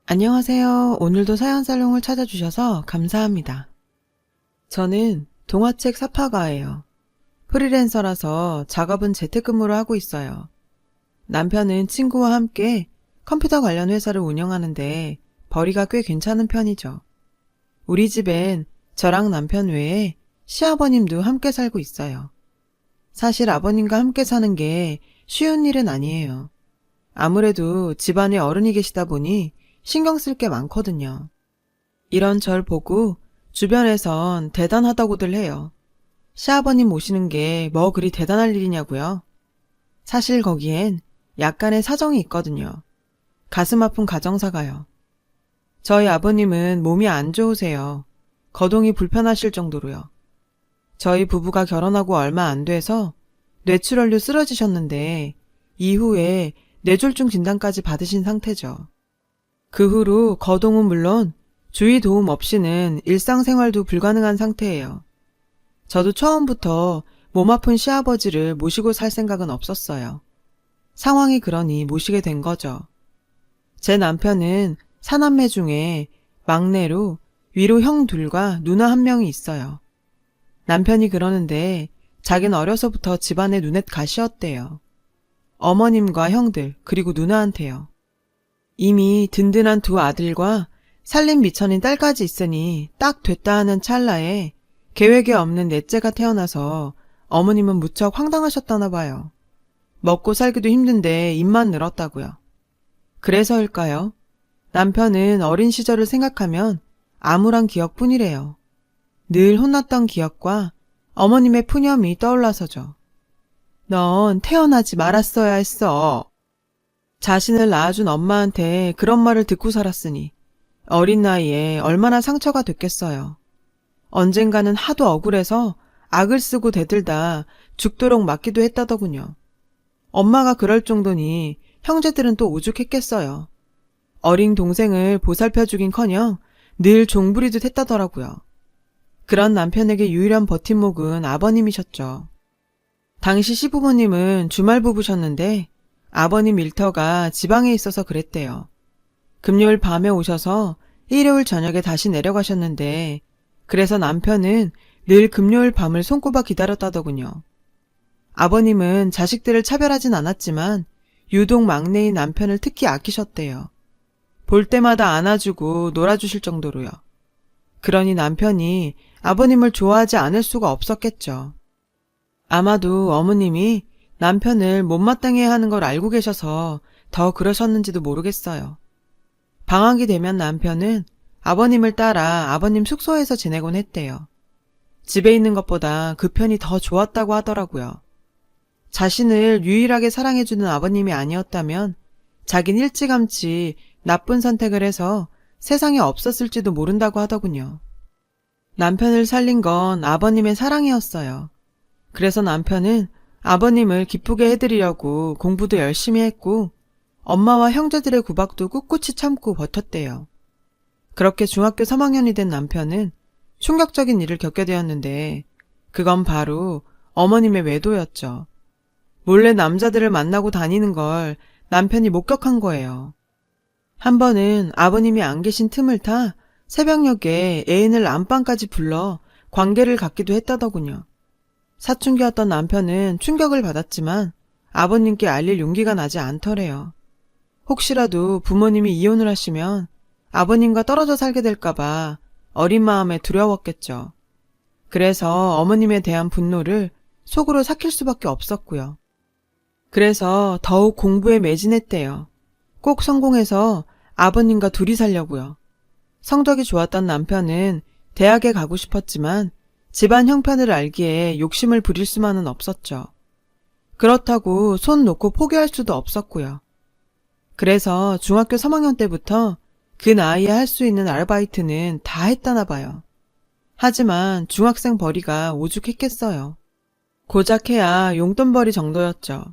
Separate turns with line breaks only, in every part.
안녕하세요. 오늘도 사연살롱을 찾아주셔서 감사합니다. 저는 동화책 사파가예요. 프리랜서라서 작업은 재택근무로 하고 있어요. 남편은 친구와 함께 컴퓨터 관련 회사를 운영하는데 벌이가 꽤 괜찮은 편이죠. 우리 집엔 저랑 남편 외에 시아버님도 함께 살고 있어요. 사실 아버님과 함께 사는 게 쉬운 일은 아니에요. 아무래도 집안에 어른이 계시다 보니 신경 쓸 게 많거든요. 이런 절 보고 주변에선 대단하다고들 해요. 시아버님 모시는 게 뭐 그리 대단할 일이냐고요? 사실 거기엔 약간의 사정이 있거든요. 가슴 아픈 가정사가요. 저희 아버님은 몸이 안 좋으세요. 거동이 불편하실 정도로요. 저희 부부가 결혼하고 얼마 안 돼서 뇌출혈로 쓰러지셨는데 이후에 뇌졸중 진단까지 받으신 상태죠. 그 후로 거동은 물론 주위 도움 없이는 일상생활도 불가능한 상태예요. 저도 처음부터 몸 아픈 시아버지를 모시고 살 생각은 없었어요. 상황이 그러니 모시게 된 거죠. 제 남편은 사남매 중에 막내로 위로 형 둘과 누나 한 명이 있어요. 남편이 그러는데 자긴 어려서부터 집안의 눈엣 가시였대요. 어머님과 형들 그리고 누나한테요. 이미 든든한 두 아들과 살림 미천인 딸까지 있으니 딱 됐다 하는 찰나에 계획에 없는 넷째가 태어나서 어머님은 무척 황당하셨다나 봐요. 먹고 살기도 힘든데 입만 늘었다고요. 그래서일까요? 남편은 어린 시절을 생각하면 암울한 기억뿐이래요. 늘 혼났던 기억과 어머님의 푸념이 떠올라서죠. 넌 태어나지 말았어야 했어. 자신을 낳아준 엄마한테 그런 말을 듣고 살았으니 어린 나이에 얼마나 상처가 됐겠어요. 언젠가는 하도 억울해서 악을 쓰고 대들다 죽도록 맞기도 했다더군요. 엄마가 그럴 정도니 형제들은 또 오죽했겠어요. 어린 동생을 보살펴주긴커녕 늘 종부리듯 했다더라고요. 그런 남편에게 유일한 버팀목은 아버님이셨죠. 당시 시부모님은 주말 부부셨는데 아버님 일터가 지방에 있어서 그랬대요. 금요일 밤에 오셔서 일요일 저녁에 다시 내려가셨는데 그래서 남편은 늘 금요일 밤을 손꼽아 기다렸다더군요. 아버님은 자식들을 차별하진 않았지만 유독 막내인 남편을 특히 아끼셨대요. 볼 때마다 안아주고 놀아주실 정도로요. 그러니 남편이 아버님을 좋아하지 않을 수가 없었겠죠. 아마도 어머님이 남편을 못마땅해 하는 걸 알고 계셔서 더 그러셨는지도 모르겠어요. 방학이 되면 남편은 아버님을 따라 아버님 숙소에서 지내곤 했대요. 집에 있는 것보다 그 편이 더 좋았다고 하더라고요. 자신을 유일하게 사랑해주는 아버님이 아니었다면 자긴 일찌감치 나쁜 선택을 해서 세상에 없었을지도 모른다고 하더군요. 남편을 살린 건 아버님의 사랑이었어요. 그래서 남편은 아버님을 기쁘게 해드리려고 공부도 열심히 했고 엄마와 형제들의 구박도 꿋꿋이 참고 버텼대요. 그렇게 중학교 3학년이 된 남편은 충격적인 일을 겪게 되었는데 그건 바로 어머님의 외도였죠. 몰래 남자들을 만나고 다니는 걸 남편이 목격한 거예요. 한 번은 아버님이 안 계신 틈을 타 새벽녘에 애인을 안방까지 불러 관계를 갖기도 했다더군요. 사춘기였던 남편은 충격을 받았지만 아버님께 알릴 용기가 나지 않더래요. 혹시라도 부모님이 이혼을 하시면 아버님과 떨어져 살게 될까봐 어린 마음에 두려웠겠죠. 그래서 어머님에 대한 분노를 속으로 삭힐 수밖에 없었고요. 그래서 더욱 공부에 매진했대요. 꼭 성공해서 아버님과 둘이 살려고요. 성적이 좋았던 남편은 대학에 가고 싶었지만 집안 형편을 알기에 욕심을 부릴 수만은 없었죠. 그렇다고 손 놓고 포기할 수도 없었고요. 그래서 중학교 3학년 때부터 그 나이에 할 수 있는 아르바이트는 다 했다나 봐요. 하지만 중학생 벌이가 오죽했겠어요. 고작 해야 용돈벌이 정도였죠.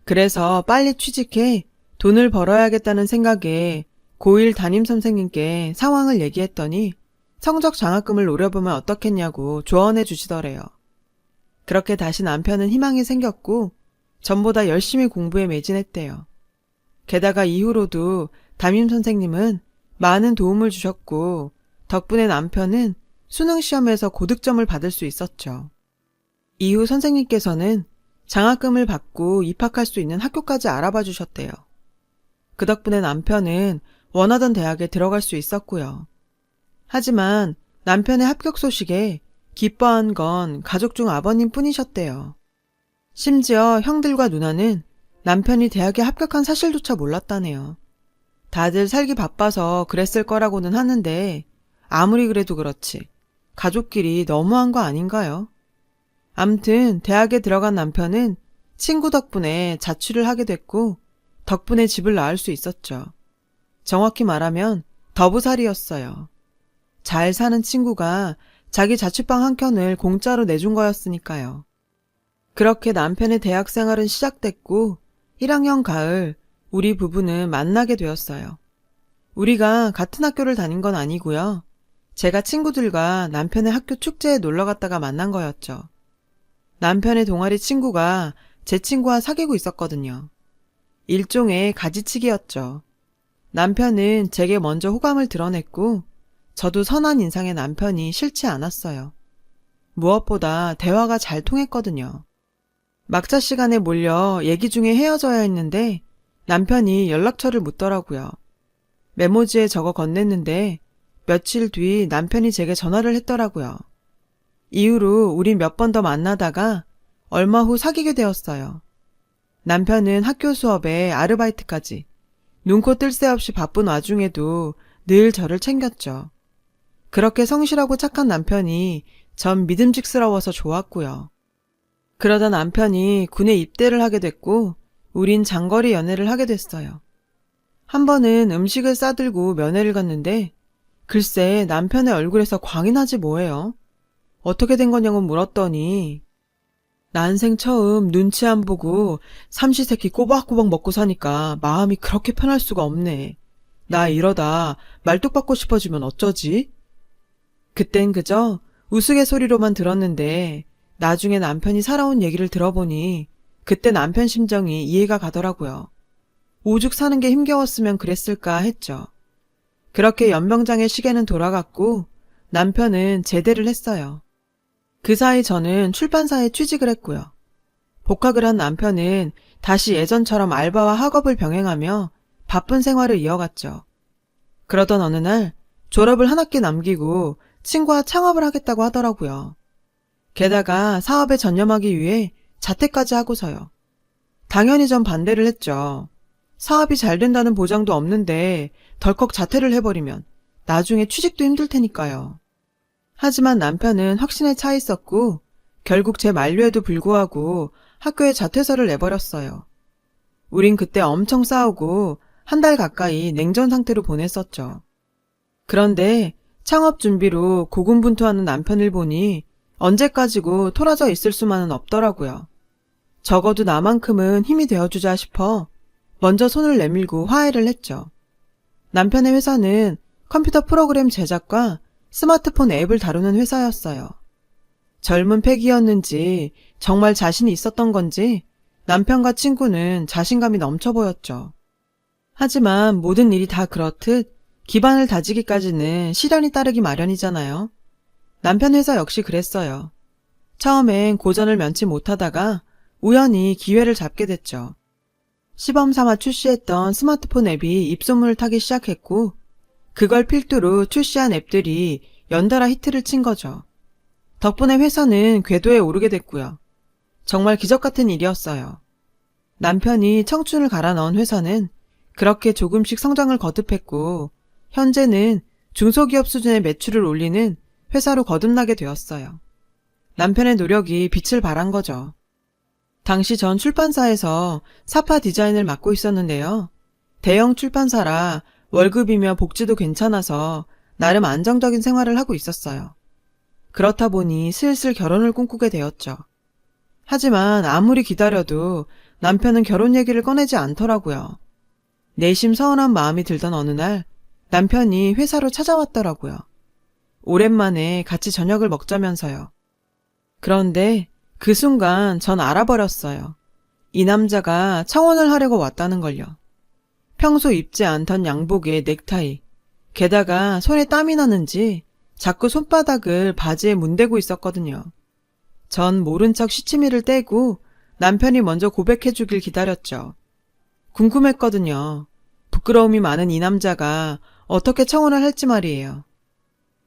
그래서 빨리 취직해 돈을 벌어야겠다는 생각에 고1 담임선생님께 상황을 얘기했더니 성적 장학금을 노려보면 어떻겠냐고 조언해 주시더래요. 그렇게 다시 남편은 희망이 생겼고 전보다 열심히 공부에 매진했대요. 게다가 이후로도 담임선생님은 많은 도움을 주셨고, 덕분에 남편은 수능 시험에서 고득점을 받을 수 있었죠. 이후 선생님께서는 장학금을 받고 입학할 수 있는 학교까지 알아봐 주셨대요. 그 덕분에 남편은 원하던 대학에 들어갈 수 있었고요. 하지만 남편의 합격 소식에 기뻐한 건 가족 중 아버님 뿐이셨대요. 심지어 형들과 누나는 남편이 대학에 합격한 사실조차 몰랐다네요. 다들 살기 바빠서 그랬을 거라고는 하는데 아무리 그래도 그렇지 가족끼리 너무한 거 아닌가요? 암튼 대학에 들어간 남편은 친구 덕분에 자취를 하게 됐고 덕분에 집을 나을 수 있었죠. 정확히 말하면 더부살이였어요. 잘 사는 친구가 자기 자취방 한 켠을 공짜로 내준 거였으니까요. 그렇게 남편의 대학 생활은 시작됐고 1학년 가을 우리 부부는 만나게 되었어요. 우리가 같은 학교를 다닌 건 아니고요. 제가 친구들과 남편의 학교 축제에 놀러 갔다가 만난 거였죠. 남편의 동아리 친구가 제 친구와 사귀고 있었거든요. 일종의 가지치기였죠. 남편은 제게 먼저 호감을 드러냈고 저도 선한 인상의 남편이 싫지 않았어요. 무엇보다 대화가 잘 통했거든요. 막차 시간에 몰려 얘기 중에 헤어져야 했는데 남편이 연락처를 묻더라고요. 메모지에 적어 건넸는데 며칠 뒤 남편이 제게 전화를 했더라고요. 이후로 우린 몇 번 더 만나다가 얼마 후 사귀게 되었어요. 남편은 학교 수업에 아르바이트까지 눈코 뜰 새 없이 바쁜 와중에도 늘 저를 챙겼죠. 그렇게 성실하고 착한 남편이 전 믿음직스러워서 좋았고요. 그러다 남편이 군에 입대를 하게 됐고 우린 장거리 연애를 하게 됐어요. 한 번은 음식을 싸들고 면회를 갔는데 글쎄 남편의 얼굴에서 광이 나지 뭐예요. 어떻게 된 거냐고 물었더니 난생 처음 눈치 안 보고 삼시세끼 꼬박꼬박 먹고 사니까 마음이 그렇게 편할 수가 없네. 나 이러다 말뚝 받고 싶어지면 어쩌지? 그땐 그저 우스갯소리로만 들었는데 나중에 남편이 살아온 얘기를 들어보니 그때 남편 심정이 이해가 가더라고요. 오죽 사는 게 힘겨웠으면 그랬을까 했죠. 그렇게 연병장의 시계는 돌아갔고 남편은 제대를 했어요. 그 사이 저는 출판사에 취직을 했고요. 복학을 한 남편은 다시 예전처럼 알바와 학업을 병행하며 바쁜 생활을 이어갔죠. 그러던 어느 날 졸업을 한 학기 남기고 친구와 창업을 하겠다고 하더라고요. 게다가 사업에 전념하기 위해 자퇴까지 하고서요. 당연히 전 반대를 했죠. 사업이 잘 된다는 보장도 없는데 덜컥 자퇴를 해버리면 나중에 취직도 힘들 테니까요. 하지만 남편은 확신에 차 있었고 결국 제 만류에도 불구하고 학교에 자퇴서를 내버렸어요. 우린 그때 엄청 싸우고 한 달 가까이 냉전 상태로 보냈었죠. 그런데 창업 준비로 고군분투하는 남편을 보니 언제까지고 토라져 있을 수만은 없더라고요. 적어도 나만큼은 힘이 되어주자 싶어 먼저 손을 내밀고 화해를 했죠. 남편의 회사는 컴퓨터 프로그램 제작과 스마트폰 앱을 다루는 회사였어요. 젊은 패기였는지 정말 자신이 있었던 건지 남편과 친구는 자신감이 넘쳐 보였죠. 하지만 모든 일이 다 그렇듯 기반을 다지기까지는 시련이 따르기 마련이잖아요. 남편 회사 역시 그랬어요. 처음엔 고전을 면치 못하다가 우연히 기회를 잡게 됐죠. 시범 삼아 출시했던 스마트폰 앱이 입소문을 타기 시작했고 그걸 필두로 출시한 앱들이 연달아 히트를 친 거죠. 덕분에 회사는 궤도에 오르게 됐고요. 정말 기적 같은 일이었어요. 남편이 청춘을 갈아 넣은 회사는 그렇게 조금씩 성장을 거듭했고 현재는 중소기업 수준의 매출을 올리는 회사로 거듭나게 되었어요. 남편의 노력이 빛을 발한 거죠. 당시 전 출판사에서 사파 디자인을 맡고 있었는데요. 대형 출판사라 월급이며 복지도 괜찮아서 나름 안정적인 생활을 하고 있었어요. 그렇다 보니 슬슬 결혼을 꿈꾸게 되었죠. 하지만 아무리 기다려도 남편은 결혼 얘기를 꺼내지 않더라고요. 내심 서운한 마음이 들던 어느 날 남편이 회사로 찾아왔더라고요. 오랜만에 같이 저녁을 먹자면서요. 그런데 그 순간 전 알아버렸어요. 이 남자가 청혼을 하려고 왔다는 걸요. 평소 입지 않던 양복에 넥타이, 게다가 손에 땀이 나는지 자꾸 손바닥을 바지에 문대고 있었거든요. 전 모른 척 시치미를 떼고 남편이 먼저 고백해주길 기다렸죠. 궁금했거든요. 부끄러움이 많은 이 남자가 어떻게 청혼을 할지 말이에요.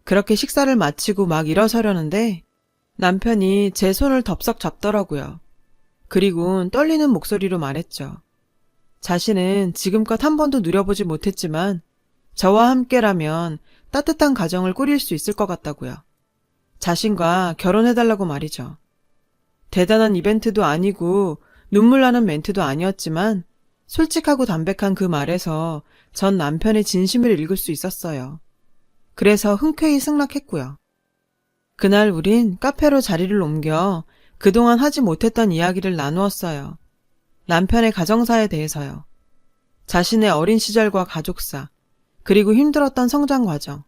그렇게 식사를 마치고 막 일어서려는데 남편이 제 손을 덥석 잡더라고요. 그리고 떨리는 목소리로 말했죠. 자신은 지금껏 한 번도 누려보지 못했지만 저와 함께라면 따뜻한 가정을 꾸릴 수 있을 것 같다고요. 자신과 결혼해달라고 말이죠. 대단한 이벤트도 아니고 눈물 나는 멘트도 아니었지만 솔직하고 담백한 그 말에서 전 남편의 진심을 읽을 수 있었어요. 그래서 흔쾌히 승낙했고요. 그날 우린 카페로 자리를 옮겨 그동안 하지 못했던 이야기를 나누었어요. 남편의 가정사에 대해서요. 자신의 어린 시절과 가족사, 그리고 힘들었던 성장 과정,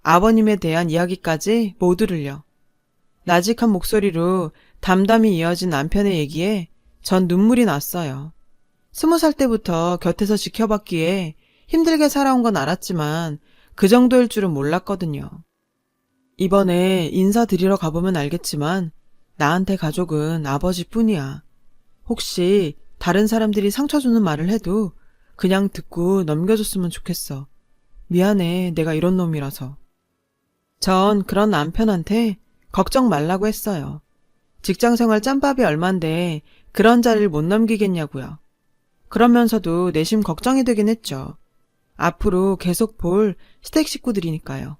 아버님에 대한 이야기까지 모두를요. 나직한 목소리로 담담히 이어진 남편의 얘기에 전 눈물이 났어요. 20살 때부터 곁에서 지켜봤기에 힘들게 살아온 건 알았지만 그 정도일 줄은 몰랐거든요. 이번에 인사드리러 가보면 알겠지만 나한테 가족은 아버지뿐이야. 혹시 다른 사람들이 상처 주는 말을 해도 그냥 듣고 넘겨줬으면 좋겠어. 미안해, 내가 이런 놈이라서. 전 그런 남편한테 걱정 말라고 했어요. 직장생활 짬밥이 얼만데 그런 자리를 못 넘기겠냐고요. 그러면서도 내심 걱정이 되긴 했죠. 앞으로 계속 볼 시댁 식구들이니까요.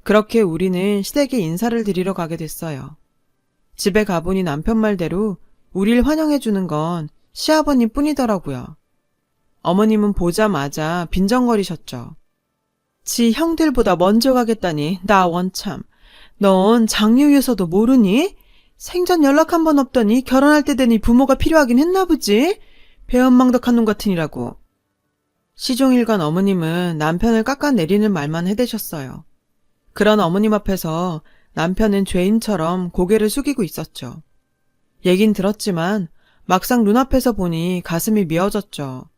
그렇게 우리는 시댁에 인사를 드리러 가게 됐어요. 집에 가보니 남편 말대로 우릴 환영해주는 건 시아버님 뿐이더라고요. 어머님은 보자마자 빈정거리셨죠. 지 형들보다 먼저 가겠다니 나 원참. 넌 장유유서도 모르니? 생전 연락 한 번 없더니 결혼할 때 되니 부모가 필요하긴 했나 보지? 배은망덕한 놈 같으니라고. 시종일관 어머님은 남편을 깎아내리는 말만 해대셨어요. 그런 어머님 앞에서 남편은 죄인처럼 고개를 숙이고 있었죠. 얘긴 들었지만 막상 눈앞에서 보니 가슴이 미어졌죠.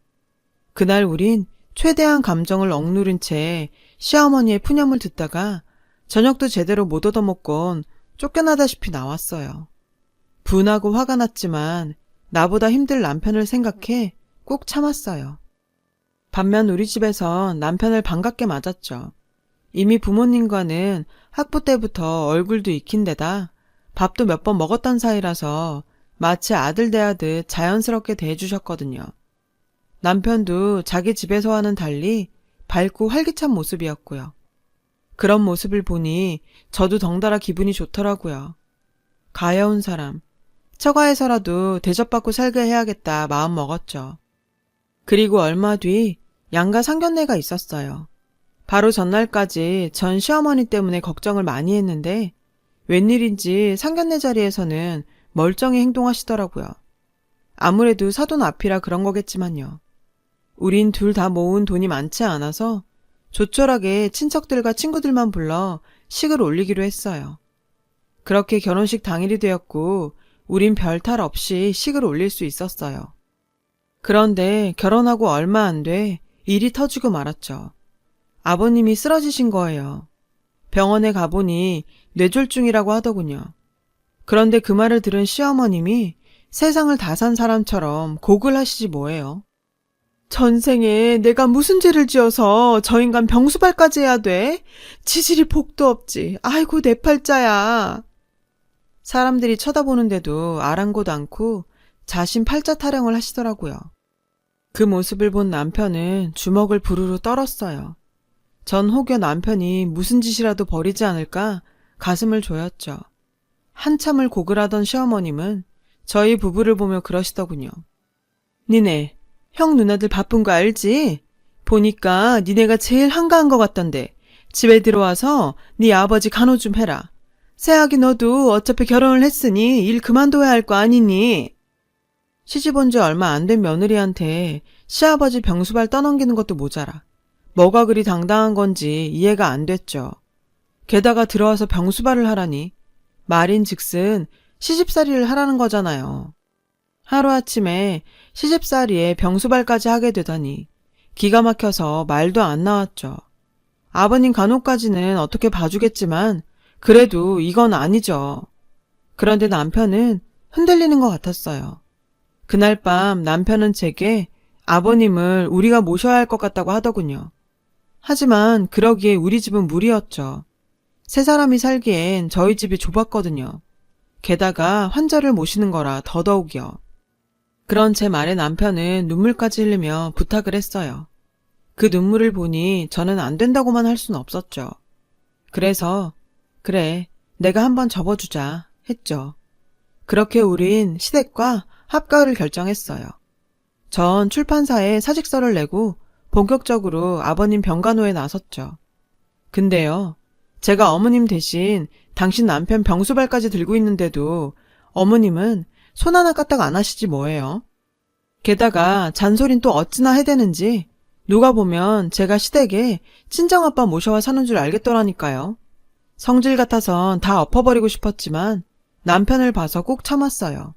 그날 우린 최대한 감정을 억누른 채 시어머니의 푸념을 듣다가 저녁도 제대로 못 얻어먹곤 쫓겨나다시피 나왔어요. 분하고 화가 났지만 나보다 힘들 남편을 생각해 꾹 참았어요. 반면 우리 집에선 남편을 반갑게 맞았죠. 이미 부모님과는 학부 때부터 얼굴도 익힌 데다 밥도 몇 번 먹었던 사이라서 마치 아들 대하듯 자연스럽게 대해주셨거든요. 남편도 자기 집에서와는 달리 밝고 활기찬 모습이었고요. 그런 모습을 보니 저도 덩달아 기분이 좋더라고요. 가여운 사람, 처가에서라도 대접받고 살게 해야겠다 마음 먹었죠. 그리고 얼마 뒤 양가 상견례가 있었어요. 바로 전날까지 전 시어머니 때문에 걱정을 많이 했는데 웬일인지 상견례 자리에서는 멀쩡히 행동하시더라고요. 아무래도 사돈 앞이라 그런 거겠지만요. 우린 둘 다 모은 돈이 많지 않아서 조촐하게 친척들과 친구들만 불러 식을 올리기로 했어요. 그렇게 결혼식 당일이 되었고 우린 별탈 없이 식을 올릴 수 있었어요. 그런데 결혼하고 얼마 안 돼 일이 터지고 말았죠. 아버님이 쓰러지신 거예요. 병원에 가보니 뇌졸중이라고 하더군요. 그런데 그 말을 들은 시어머님이 세상을 다 산 사람처럼 곡을 하시지 뭐예요. 전생에 내가 무슨 죄를 지어서 저 인간 병수발까지 해야 돼? 지질이 복도 없지. 아이고 내 팔자야. 사람들이 쳐다보는데도 아랑곳 않고 자신 팔자 타령을 하시더라고요. 그 모습을 본 남편은 주먹을 부르르 떨었어요. 전 혹여 남편이 무슨 짓이라도 벌이지 않을까 가슴을 조였죠. 한참을 곡을 하던 시어머님은 저희 부부를 보며 그러시더군요. 니네 형 누나들 바쁜 거 알지? 보니까 니네가 제일 한가한 것 같던데 집에 들어와서 네 아버지 간호 좀 해라. 새아기 너도 어차피 결혼을 했으니 일 그만둬야 할 거 아니니? 시집 온 지 얼마 안 된 며느리한테 시아버지 병수발 떠넘기는 것도 모자라. 뭐가 그리 당당한 건지 이해가 안 됐죠. 게다가 들어와서 병수발을 하라니 말인즉슨 시집살이를 하라는 거잖아요. 하루아침에 시집살이에 병수발까지 하게 되다니 기가 막혀서 말도 안 나왔죠. 아버님 간호까지는 어떻게 봐주겠지만 그래도 이건 아니죠. 그런데 남편은 흔들리는 것 같았어요. 그날 밤 남편은 제게 아버님을 우리가 모셔야 할 것 같다고 하더군요. 하지만 그러기에 우리 집은 무리였죠. 세 사람이 살기엔 저희 집이 좁았거든요. 게다가 환자를 모시는 거라 더더욱이요. 그런 제 말에 남편은 눈물까지 흘리며 부탁을 했어요. 그 눈물을 보니 저는 안 된다고만 할 수는 없었죠. 그래서 그래, 내가 한번 접어주자 했죠. 그렇게 우린 시댁과 합가를 결정했어요. 전 출판사에 사직서를 내고 본격적으로 아버님 병간호에 나섰죠. 근데요, 제가 어머님 대신 당신 남편 병수발까지 들고 있는데도 어머님은 손 하나 까딱 안 하시지 뭐예요. 게다가 잔소린 또 어찌나 해대는지 누가 보면 제가 시댁에 친정아빠 모셔와 사는 줄 알겠더라니까요. 성질 같아선 다 엎어버리고 싶었지만 남편을 봐서 꼭 참았어요.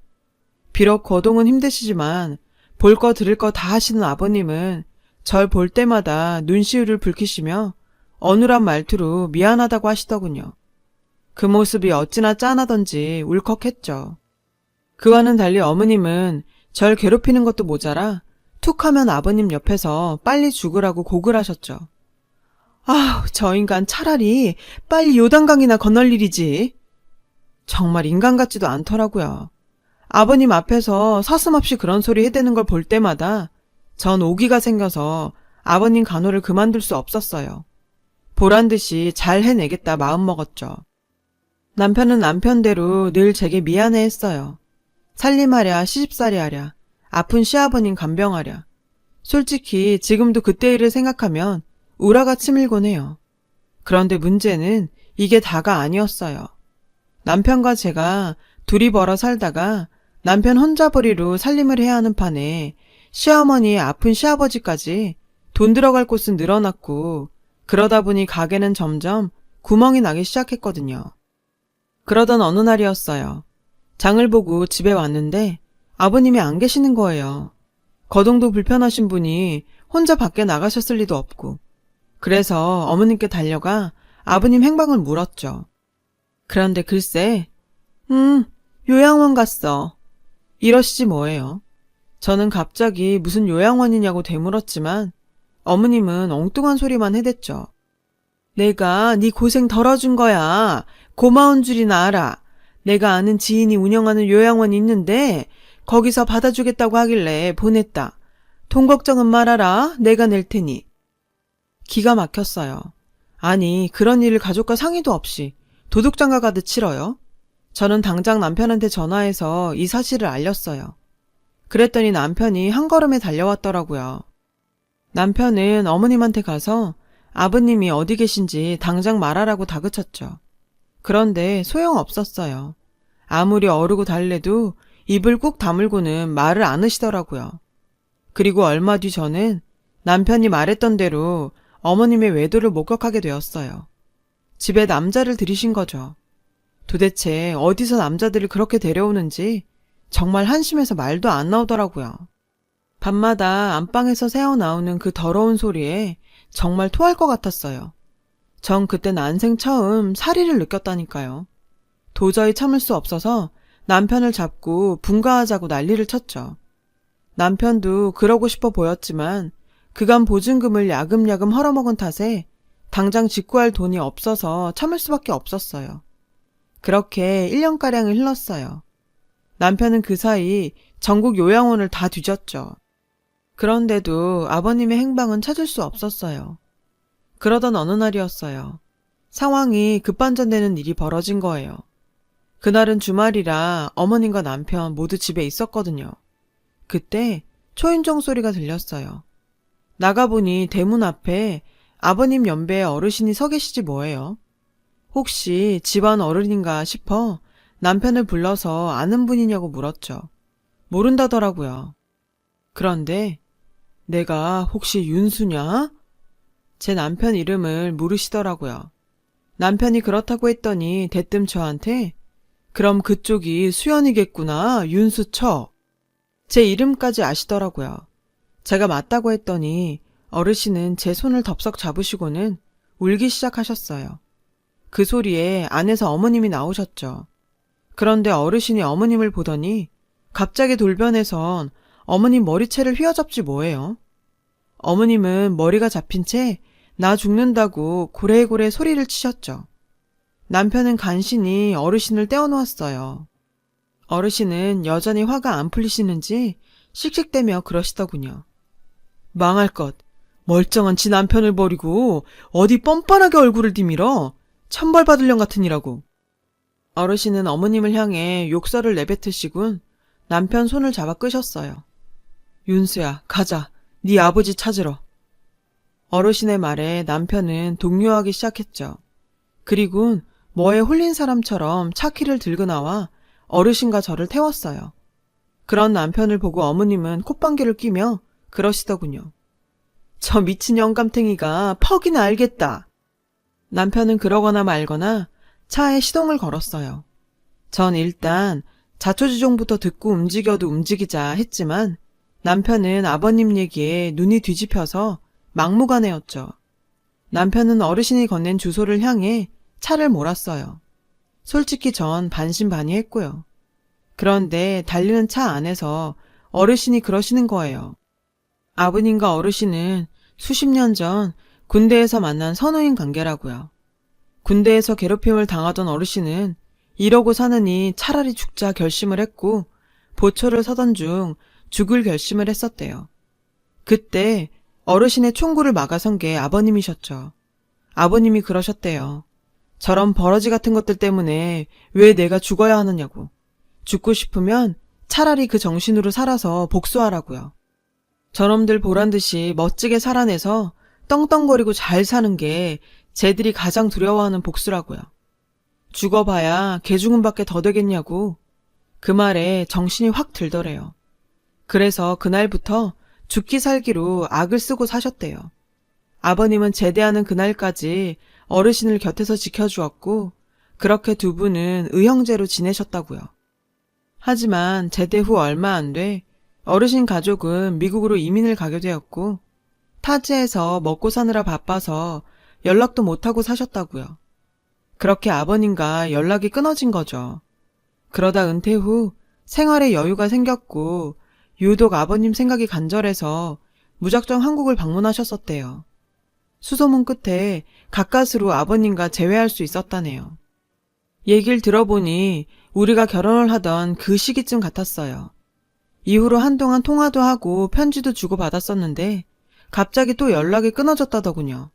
비록 거동은 힘드시지만 볼 거 들을 거 다 하시는 아버님은 절 볼 때마다 눈시울을 붉히시며 어눌한 말투로 미안하다고 하시더군요. 그 모습이 어찌나 짠하던지 울컥했죠. 그와는 달리 어머님은 절 괴롭히는 것도 모자라 툭 하면 아버님 옆에서 빨리 죽으라고 고글 하셨죠. 아우, 저 인간 차라리 빨리 요단강이나 건널 일이지. 정말 인간 같지도 않더라고요. 아버님 앞에서 서슴없이 그런 소리 해대는 걸 볼 때마다 전 오기가 생겨서 아버님 간호를 그만둘 수 없었어요. 보란듯이 잘 해내겠다 마음먹었죠. 남편은 남편대로 늘 제게 미안해했어요. 살림하랴 시집살이하랴 아픈 시아버님 간병하랴. 솔직히 지금도 그때 일을 생각하면 우라가 치밀곤 해요. 그런데 문제는 이게 다가 아니었어요. 남편과 제가 둘이 벌어 살다가 남편 혼자벌이로 살림을 해야 하는 판에 시어머니의 아픈 시아버지까지 돈 들어갈 곳은 늘어났고 그러다 보니 가게는 점점 구멍이 나기 시작했거든요. 그러던 어느 날이었어요. 장을 보고 집에 왔는데 아버님이 안 계시는 거예요. 거동도 불편하신 분이 혼자 밖에 나가셨을 리도 없고 그래서 어머님께 달려가 아버님 행방을 물었죠. 그런데 글쎄 요양원 갔어. 이러시지 뭐예요. 저는 갑자기 무슨 요양원이냐고 되물었지만 어머님은 엉뚱한 소리만 해댔죠. 내가 네 고생 덜어준 거야. 고마운 줄이나 알아. 내가 아는 지인이 운영하는 요양원이 있는데 거기서 받아주겠다고 하길래 보냈다. 돈 걱정은 말아라. 내가 낼 테니. 기가 막혔어요. 아니, 그런 일을 가족과 상의도 없이 도둑장가 가듯 치러요? 저는 당장 남편한테 전화해서 이 사실을 알렸어요. 그랬더니 남편이 한 걸음에 달려왔더라고요. 남편은 어머님한테 가서 아버님이 어디 계신지 당장 말하라고 다그쳤죠. 그런데 소용없었어요. 아무리 어르고 달래도 입을 꾹 다물고는 말을 안 하시더라고요. 그리고 얼마 뒤 저는 남편이 말했던 대로 어머님의 외도를 목격하게 되었어요. 집에 남자를 들이신 거죠. 도대체 어디서 남자들을 그렇게 데려오는지 정말 한심해서 말도 안 나오더라고요. 밤마다 안방에서 새어나오는 그 더러운 소리에 정말 토할 것 같았어요. 전 그때 난생 처음 사리를 느꼈다니까요. 도저히 참을 수 없어서 남편을 잡고 분가하자고 난리를 쳤죠. 남편도 그러고 싶어 보였지만 그간 보증금을 야금야금 헐어먹은 탓에 당장 직구할 돈이 없어서 참을 수밖에 없었어요. 그렇게 1년가량이 흘렀어요. 남편은 그 사이 전국 요양원을 다 뒤졌죠. 그런데도 아버님의 행방은 찾을 수 없었어요. 그러던 어느 날이었어요. 상황이 급반전되는 일이 벌어진 거예요. 그날은 주말이라 어머님과 남편 모두 집에 있었거든요. 그때 초인종 소리가 들렸어요. 나가보니 대문 앞에 아버님 연배의 어르신이 서 계시지 뭐예요. 혹시 집안 어른인가 싶어 남편을 불러서 아는 분이냐고 물었죠. 모른다더라고요. 그런데 내가 혹시 윤수냐? 제 남편 이름을 물으시더라고요. 남편이 그렇다고 했더니 대뜸 저한테 그럼 그쪽이 수연이겠구나, 윤수처. 제 이름까지 아시더라고요. 제가 맞다고 했더니 어르신은 제 손을 덥석 잡으시고는 울기 시작하셨어요. 그 소리에 안에서 어머님이 나오셨죠. 그런데 어르신이 어머님을 보더니 갑자기 돌변해선 어머님 머리채를 휘어잡지 뭐예요. 어머님은 머리가 잡힌 채 나 죽는다고 고래고래 소리를 치셨죠. 남편은 간신히 어르신을 떼어놓았어요. 어르신은 여전히 화가 안 풀리시는지 씩씩대며 그러시더군요. 망할 것. 멀쩡한 지 남편을 버리고 어디 뻔뻔하게 얼굴을 디밀어. 천벌받을 년 같으니라고. 어르신은 어머님을 향해 욕설을 내뱉으시군 남편 손을 잡아 끄셨어요. 윤수야, 가자. 네 아버지 찾으러. 어르신의 말에 남편은 동요하기 시작했죠. 그리곤 뭐에 홀린 사람처럼 차키를 들고 나와 어르신과 저를 태웠어요. 그런 남편을 보고 어머님은 콧방귀를 뀌며 그러시더군요. 저 미친 영감탱이가 퍽이나 알겠다. 남편은 그러거나 말거나 차에 시동을 걸었어요. 전 일단 자초지종부터 듣고 움직여도 움직이자 했지만 남편은 아버님 얘기에 눈이 뒤집혀서 막무가내였죠. 남편은 어르신이 건넨 주소를 향해 차를 몰았어요. 솔직히 전 반신반의했고요. 그런데 달리는 차 안에서 어르신이 그러시는 거예요. 아버님과 어르신은 수십 년 전 군대에서 만난 선후인 관계라고요. 군대에서 괴롭힘을 당하던 어르신은 이러고 사느니 차라리 죽자 결심을 했고 보초를 서던 중 죽을 결심을 했었대요. 그때 어르신의 총구를 막아선 게 아버님이셨죠. 아버님이 그러셨대요. 저런 버러지 같은 것들 때문에 왜 내가 죽어야 하느냐고. 죽고 싶으면 차라리 그 정신으로 살아서 복수하라고요. 저놈들 보란듯이 멋지게 살아내서 떵떵거리고 잘 사는 게 쟤들이 가장 두려워하는 복수라고요. 죽어봐야 개 죽음밖에 더 되겠냐고. 그 말에 정신이 확 들더래요. 그래서 그날부터 죽기 살기로 악을 쓰고 사셨대요. 아버님은 제대하는 그날까지 어르신을 곁에서 지켜주었고 그렇게 두 분은 의형제로 지내셨다고요. 하지만 제대 후 얼마 안 돼 어르신 가족은 미국으로 이민을 가게 되었고 타지에서 먹고 사느라 바빠서 연락도 못하고 사셨다고요. 그렇게 아버님과 연락이 끊어진 거죠. 그러다 은퇴 후 생활에 여유가 생겼고 유독 아버님 생각이 간절해서 무작정 한국을 방문하셨었대요. 수소문 끝에 가까스로 아버님과 재회할 수 있었다네요. 얘기를 들어보니 우리가 결혼을 하던 그 시기쯤 같았어요. 이후로 한동안 통화도 하고 편지도 주고받았었는데 갑자기 또 연락이 끊어졌다더군요.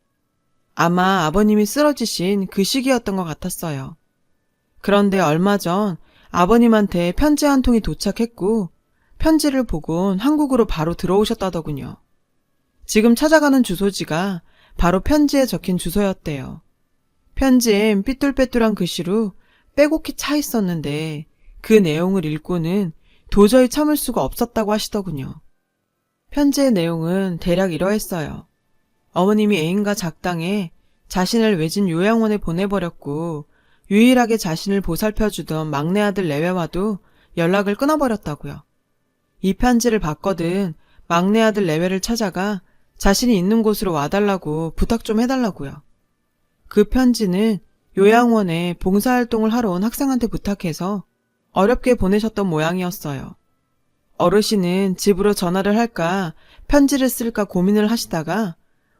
아마 아버님이 쓰러지신 그 시기였던 것 같았어요. 그런데 얼마 전 아버님한테 편지 한 통이 도착했고 편지를 보곤 한국으로 바로 들어오셨다더군요. 지금 찾아가는 주소지가 바로 편지에 적힌 주소였대요. 편지엔 삐뚤빼뚤한 글씨로 빼곡히 차 있었는데 그 내용을 읽고는 도저히 참을 수가 없었다고 하시더군요. 편지의 내용은 대략 이러했어요. 어머님이 애인과 작당해 자신을 외진 요양원에 보내버렸고 유일하게 자신을 보살펴주던 막내 아들 내외와도 연락을 끊어버렸다고요. 이 편지를 받거든 막내 아들 내외를 찾아가 자신이 있는 곳으로 와달라고 부탁 좀 해달라고요. 그 편지는 요양원에 봉사활동을 하러 온 학생한테 부탁해서 어렵게 보내셨던 모양이었어요. 어르신은 집으로 전화를 할까 편지를 쓸까 고민을 하시다가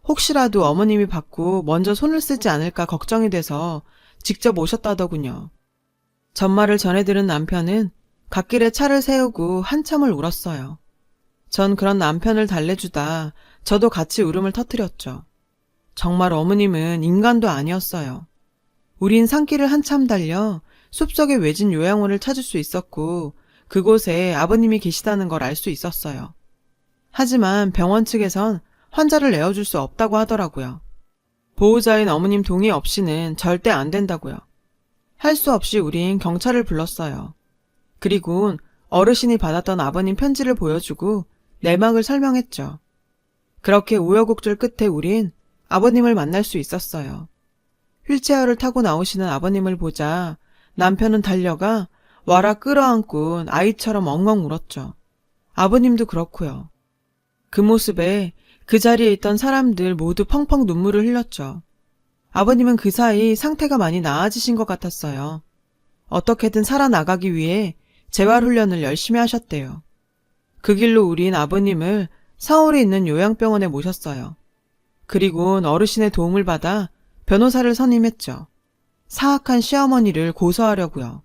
혹시라도 어머님이 받고 먼저 손을 쓰지 않을까 걱정이 돼서 직접 오셨다더군요. 전말을 전해들은 남편은 갓길에 차를 세우고 한참을 울었어요. 전 그런 남편을 달래주다 저도 같이 울음을 터뜨렸죠. 정말 어머님은 인간도 아니었어요. 우린 산길을 한참 달려 숲속의 외진 요양원을 찾을 수 있었고 그곳에 아버님이 계시다는 걸 알 수 있었어요. 하지만 병원 측에선 환자를 내어줄 수 없다고 하더라고요. 보호자인 어머님 동의 없이는 절대 안 된다고요. 할 수 없이 우린 경찰을 불렀어요. 그리고 어르신이 받았던 아버님 편지를 보여주고 내막을 설명했죠. 그렇게 우여곡절 끝에 우린 아버님을 만날 수 있었어요. 휠체어를 타고 나오시는 아버님을 보자 남편은 달려가 와라 끌어안고 아이처럼 엉엉 울었죠. 아버님도 그렇고요. 그 모습에 그 자리에 있던 사람들 모두 펑펑 눈물을 흘렸죠. 아버님은 그 사이 상태가 많이 나아지신 것 같았어요. 어떻게든 살아나가기 위해 재활훈련을 열심히 하셨대요. 그 길로 우린 아버님을 서울에 있는 요양병원에 모셨어요. 그리곤 어르신의 도움을 받아 변호사를 선임했죠. 사악한 시어머니를 고소하려고요.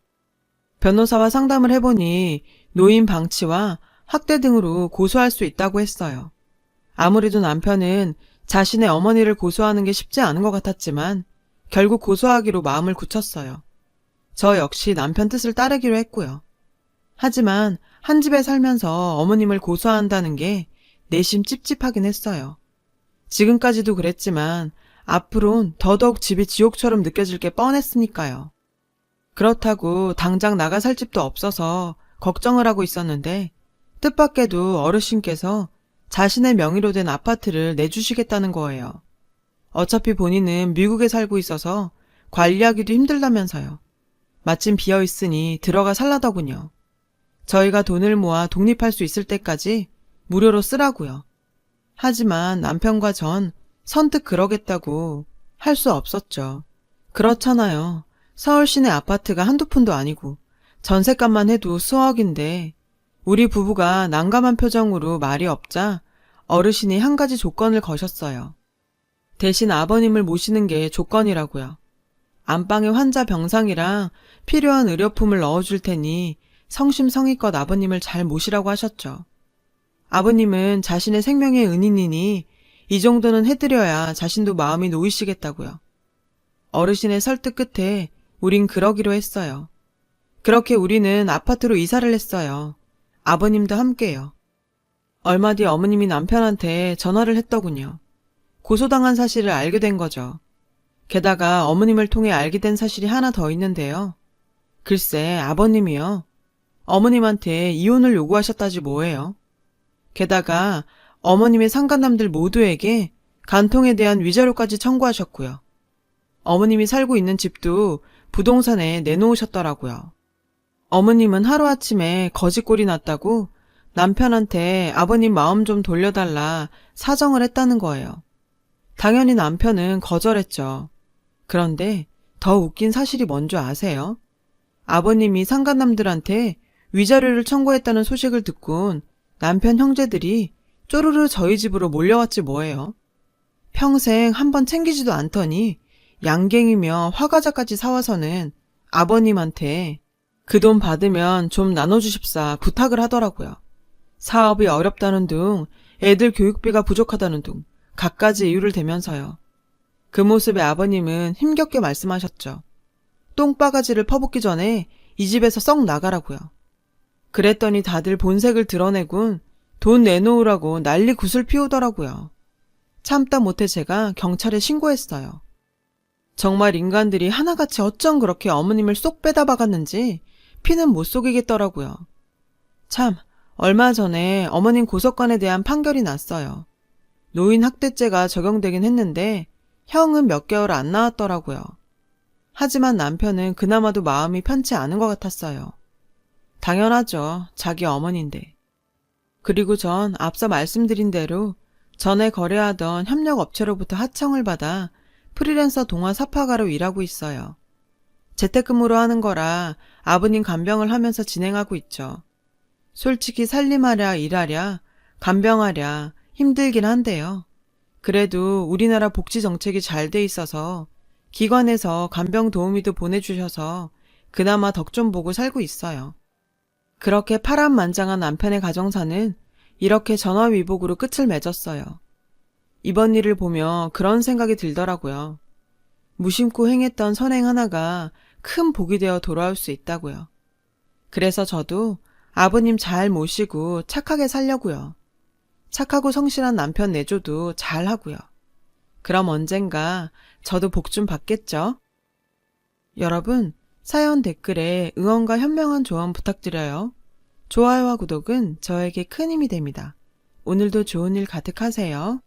변호사와 상담을 해보니 노인 방치와 학대 등으로 고소할 수 있다고 했어요. 아무래도 남편은 자신의 어머니를 고소하는 게 쉽지 않은 것 같았지만 결국 고소하기로 마음을 굳혔어요. 저 역시 남편 뜻을 따르기로 했고요. 하지만 한 집에 살면서 어머님을 고소한다는 게 내심 찝찝하긴 했어요. 지금까지도 그랬지만 앞으론 더더욱 집이 지옥처럼 느껴질 게 뻔했으니까요. 그렇다고 당장 나가 살 집도 없어서 걱정을 하고 있었는데 뜻밖에도 어르신께서 자신의 명의로 된 아파트를 내주시겠다는 거예요. 어차피 본인은 미국에 살고 있어서 관리하기도 힘들다면서요. 마침 비어있으니 들어가 살라더군요. 저희가 돈을 모아 독립할 수 있을 때까지 무료로 쓰라고요. 하지만 남편과 전 선뜻 그러겠다고 할 수 없었죠. 그렇잖아요. 서울 시내 아파트가 한두 푼도 아니고 전셋값만 해도 수억인데 우리 부부가 난감한 표정으로 말이 없자 어르신이 한 가지 조건을 거셨어요. 대신 아버님을 모시는 게 조건이라고요. 안방에 환자 병상이랑 필요한 의료품을 넣어줄 테니 성심성의껏 아버님을 잘 모시라고 하셨죠. 아버님은 자신의 생명의 은인이니 이 정도는 해드려야 자신도 마음이 놓이시겠다고요. 어르신의 설득 끝에 우린 그러기로 했어요. 그렇게 우리는 아파트로 이사를 했어요. 아버님도 함께요. 얼마 뒤 어머님이 남편한테 전화를 했더군요. 고소당한 사실을 알게 된 거죠. 게다가 어머님을 통해 알게 된 사실이 하나 더 있는데요. 글쎄 아버님이요. 어머님한테 이혼을 요구하셨다지 뭐예요. 게다가 어머님의 상간남들 모두에게 간통에 대한 위자료까지 청구하셨고요. 어머님이 살고 있는 집도 부동산에 내놓으셨더라고요. 어머님은 하루아침에 거지꼴이 났다고 남편한테 아버님 마음 좀 돌려달라 사정을 했다는 거예요. 당연히 남편은 거절했죠. 그런데 더 웃긴 사실이 뭔지 아세요? 아버님이 상간남들한테 위자료를 청구했다는 소식을 듣곤 남편 형제들이 쪼르르 저희 집으로 몰려왔지 뭐예요. 평생 한번 챙기지도 않더니 양갱이며 화과자까지 사와서는 아버님한테 그 돈 받으면 좀 나눠주십사 부탁을 하더라고요. 사업이 어렵다는 둥, 애들 교육비가 부족하다는 둥, 갖가지 이유를 대면서요. 그 모습에 아버님은 힘겹게 말씀하셨죠. 똥바가지를 퍼붓기 전에 이 집에서 썩 나가라고요. 그랬더니 다들 본색을 드러내곤 돈 내놓으라고 난리 굿을 피우더라고요. 참다 못해 제가 경찰에 신고했어요. 정말 인간들이 하나같이 어쩜 그렇게 어머님을 쏙 빼다 박았는지 피는 못 속이겠더라고요. 참, 얼마 전에 어머님 고소건에 대한 판결이 났어요. 노인 학대죄가 적용되긴 했는데 형은 몇 개월 안 나왔더라고요. 하지만 남편은 그나마도 마음이 편치 않은 것 같았어요. 당연하죠. 자기 어머니인데. 그리고 전 앞서 말씀드린 대로 전에 거래하던 협력업체로부터 하청을 받아 프리랜서 동화 사파가로 일하고 있어요. 재택근무로 하는 거라 아버님 간병을 하면서 진행하고 있죠. 솔직히 살림하랴 일하랴 간병하랴 힘들긴 한데요. 그래도 우리나라 복지 정책이 잘 돼 있어서 기관에서 간병 도우미도 보내주셔서 그나마 덕 좀 보고 살고 있어요. 그렇게 파란만장한 남편의 가정사는 이렇게 전화위복으로 끝을 맺었어요. 이번 일을 보며 그런 생각이 들더라고요. 무심코 행했던 선행 하나가 큰 복이 되어 돌아올 수 있다고요. 그래서 저도 아버님 잘 모시고 착하게 살려고요. 착하고 성실한 남편 내조도 잘 하고요. 그럼 언젠가 저도 복 좀 받겠죠? 여러분, 사연 댓글에 응원과 현명한 조언 부탁드려요. 좋아요와 구독은 저에게 큰 힘이 됩니다. 오늘도 좋은 일 가득하세요.